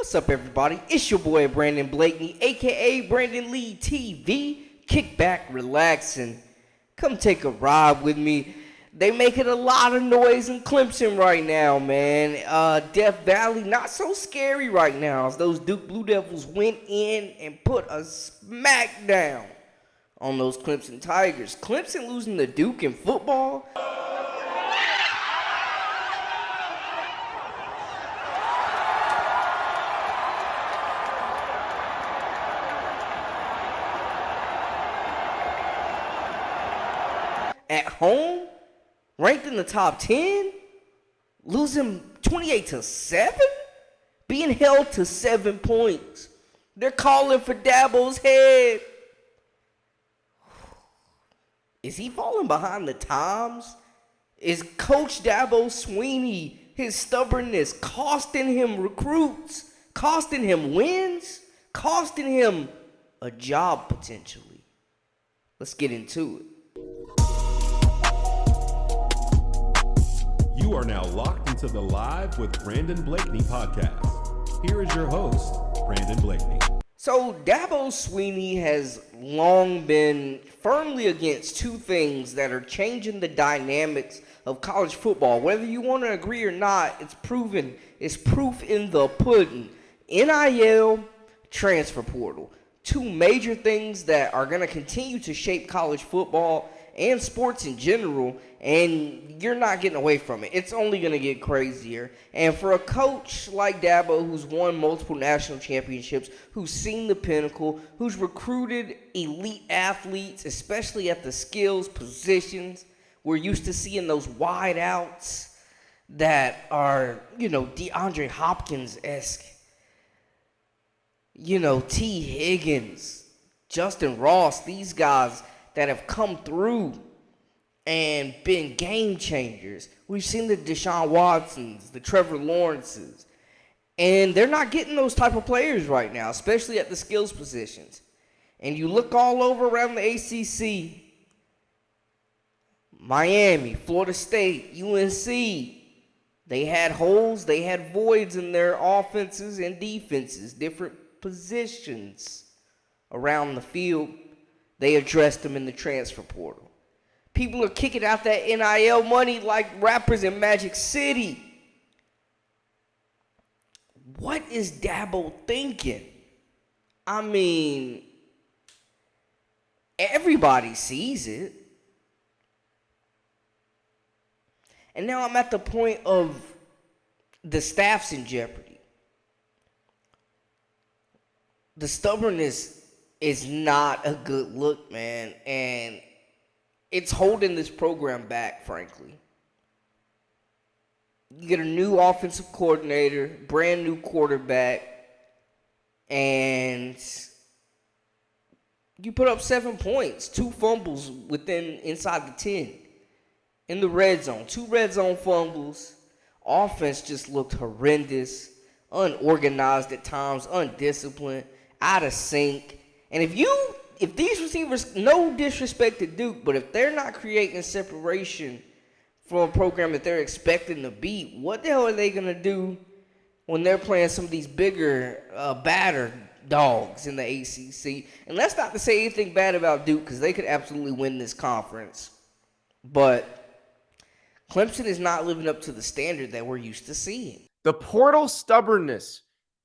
What's up, everybody? It's your boy Brandon Blakeney, aka Brandon Lee TV. Kick back, relax, and come take a ride with me. They making a lot of noise in Clemson right now, man. Death Valley, not so scary right now as those Duke Blue Devils went in and put a smackdown on those Clemson Tigers. Clemson losing to Duke in football. At home, ranked in the top 10, losing 28-7, being held to 7 points. They're calling for Dabo's head. Is he falling behind the times? Is Coach Dabo Swinney, his stubbornness, costing him recruits, costing him wins, costing him a job potentially? Let's get into it. You are now locked into the Live with Brandon Blakeney podcast. Here is your host, Brandon Blakeney. So Dabo Swinney has long been firmly against two things that are changing the dynamics of college football. Whether you want to agree or not, it's proven. It's proof in the pudding. NIL, transfer portal. Two major things that are going to continue to shape college football and sports in general, and you're not getting away from it. It's only going to get crazier. And for a coach like Dabo, who's won multiple national championships, who's seen the pinnacle, who's recruited elite athletes, especially at the skills positions, we're used to seeing those wide outs that are, DeAndre Hopkins-esque. T. Higgins, Justin Ross, these guys that have come through and been game changers. We've seen the Deshaun Watsons, the Trevor Lawrences, and they're not getting those type of players right now, especially at the skills positions. And you look all over around the ACC, Miami, Florida State, UNC, they had holes, they had voids in their offenses and defenses, different positions around the field. They addressed them in the transfer portal. People are kicking out that NIL money like rappers in Magic City. What is Dabo thinking? I mean, everybody sees it. And now I'm at the point of the staff's in jeopardy. The stubbornness is not a good look, man, and it's holding this program back, frankly. You get a new offensive coordinator, brand new quarterback, and you put up 7 points, 2 fumbles inside the 10 in the red zone, 2 red zone fumbles. Offense just looked horrendous, unorganized at times, undisciplined, out of sync. And if these receivers, no disrespect to Duke, but if they're not creating separation from a program that they're expecting to beat, what the hell are they going to do when they're playing some of these bigger, battered dogs in the ACC? And that's not to say anything bad about Duke, because they could absolutely win this conference. But Clemson is not living up to the standard that we're used to seeing. The portal stubbornness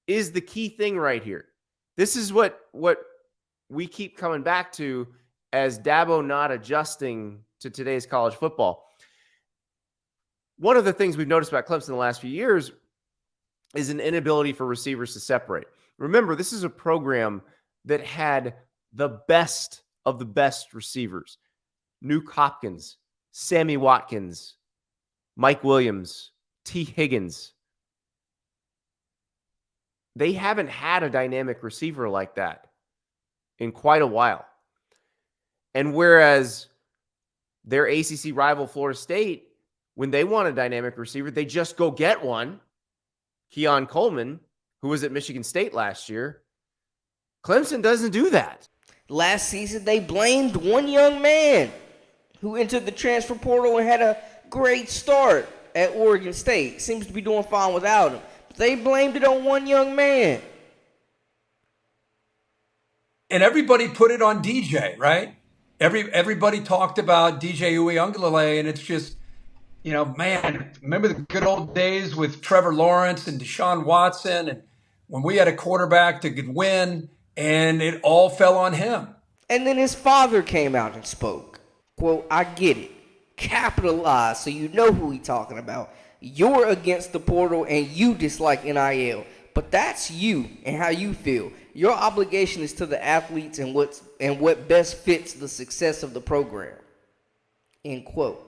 is the key thing right here. This is what we keep coming back to as Dabo not adjusting to today's college football. One of the things we've noticed about Clemson in the last few years is an inability for receivers to separate. Remember, this is a program that had the best of the best receivers. Nuke Hopkins, Sammy Watkins, Mike Williams, T. Higgins. They haven't had a dynamic receiver like that in quite a while. And whereas their ACC rival Florida State, when they want a dynamic receiver, they just go get one. Keon Coleman, who was at Michigan State last year. Clemson doesn't do that. Last season, they blamed one young man who entered the transfer portal and had a great start at Oregon State. Seems to be doing fine without him. They blamed it on one young man. And everybody put it on DJ, right? Everybody talked about DJ Uiagalelei, and it's just, man, remember the good old days with Trevor Lawrence and Deshaun Watson, and when we had a quarterback that could win, and it all fell on him. And then his father came out and spoke. Quote, I get it. Capitalize so you know who he's talking about. You're against the portal and you dislike NIL. But that's you and how you feel. Your obligation is to the athletes and what best fits the success of the program. End quote.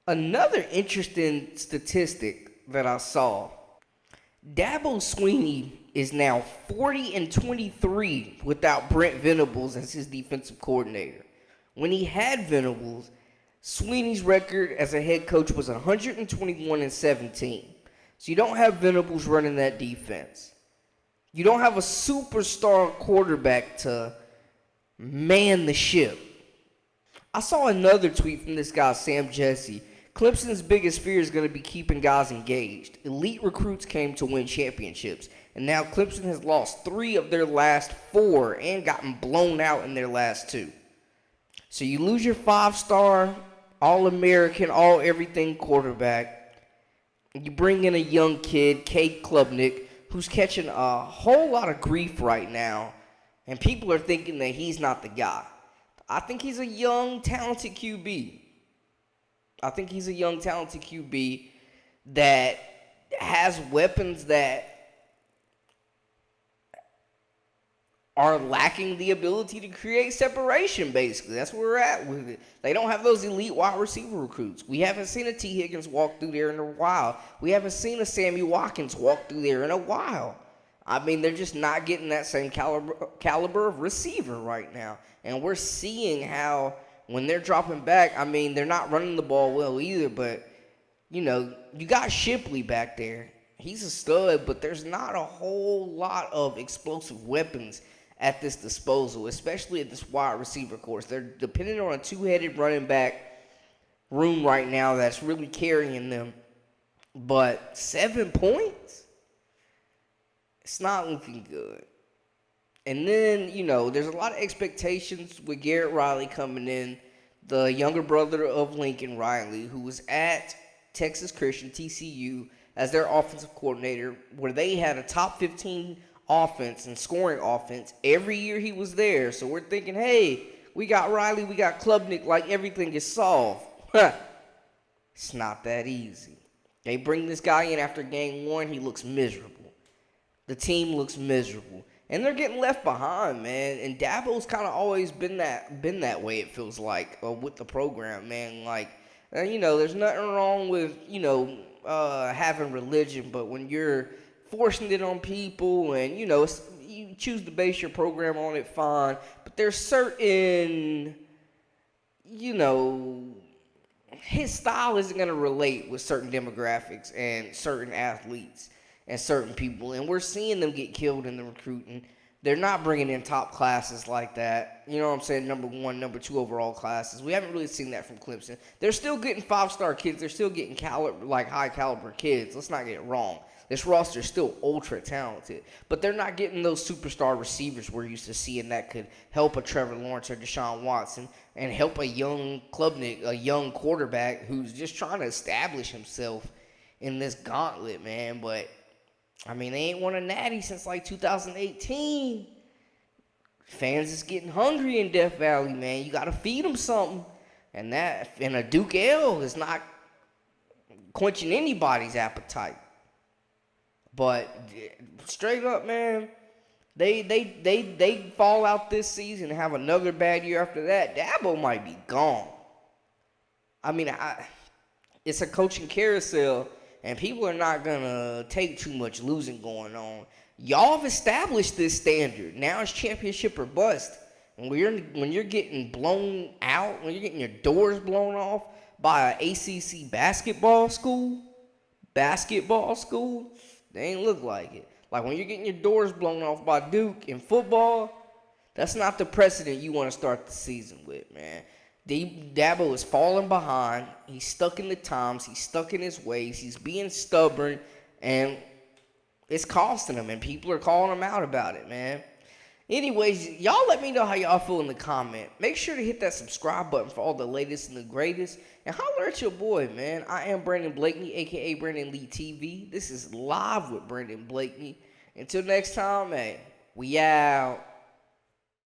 Another interesting statistic that I saw, Dabo Swinney is now 40-23 without Brent Venables as his defensive coordinator. When he had Venables, Swinney's record as a head coach was 121-17. So you don't have Venables running that defense. You don't have a superstar quarterback to man the ship. I saw another tweet from this guy, Sam Jesse. Clemson's biggest fear is going to be keeping guys engaged. Elite recruits came to win championships, and now Clemson has lost 3 of their last 4 and gotten blown out in their last 2. So you lose your 5-star, all-American, all-everything quarterback. You bring in a young kid, Cade Klubnik, who's catching a whole lot of grief right now, and people are thinking that he's not the guy. I think he's a young, talented QB. That has weapons that are lacking the ability to create separation, basically. That's where we're at with it. They don't have those elite wide receiver recruits. We haven't seen a T. Higgins walk through there in a while. We haven't seen a Sammy Watkins walk through there in a while. I mean, they're just not getting that same caliber of receiver right now. And we're seeing how when they're dropping back, I mean, they're not running the ball well either, but, you got Shipley back there. He's a stud, but there's not a whole lot of explosive weapons at this disposal, especially at this wide receiver course. They're dependent on a 2-headed running back room right now that's really carrying them. But 7 points? It's not looking good. And then, there's a lot of expectations with Garrett Riley coming in, the younger brother of Lincoln Riley, who was at Texas Christian, TCU, as their offensive coordinator, where they had a top 15 offense and scoring offense every year he was there. So we're thinking, hey, we got Riley, we got Klubnik, like everything is solved. It's not that easy. They bring this guy in after game 1, he looks miserable. The team looks miserable. And they're getting left behind, man. And Dabo's kind of always been that way, it feels like, with the program, man. Like, there's nothing wrong with, having religion, but when you're forcing it on people and, you choose to base your program on it, fine. But there's certain, his style isn't going to relate with certain demographics and certain athletes and certain people. And we're seeing them get killed in the recruiting. They're not bringing in top classes like that. You know what I'm saying? Number 1, number 2 overall classes. We haven't really seen that from Clemson. They're still getting 5-star kids. They're still getting high caliber kids. Let's not get it wrong. This roster is still ultra talented. But they're not getting those superstar receivers we're used to seeing that could help a Trevor Lawrence or Deshaun Watson and help a young Klubnik, a young quarterback who's just trying to establish himself in this gauntlet, man. But they ain't won a natty since 2018. Fans is getting hungry in Death Valley, man. You got to feed them something. And a Duke L is not quenching anybody's appetite. But straight up, man, they fall out this season and have another bad year after that. Dabo might be gone. It's a coaching carousel. And people are not going to take too much losing going on. Y'all have established this standard. Now it's championship or bust. And when you're getting blown out, when you're getting your doors blown off by an ACC basketball school, they ain't look like it. Like when you're getting your doors blown off by Duke in football, that's not the precedent you want to start the season with, man. Dabo is falling behind. He's stuck in the times. He's stuck in his ways. He's being stubborn. and it's costing them, and people are calling them out about it, man. Anyways, y'all let me know how y'all feel in the comment. Make sure to hit that subscribe button for all the latest and the greatest. And holler at your boy, man. I am Brandon Blakeney, a.k.a. Brandon Lee TV. This is Live with Brandon Blakeney. Until next time, hey, we out.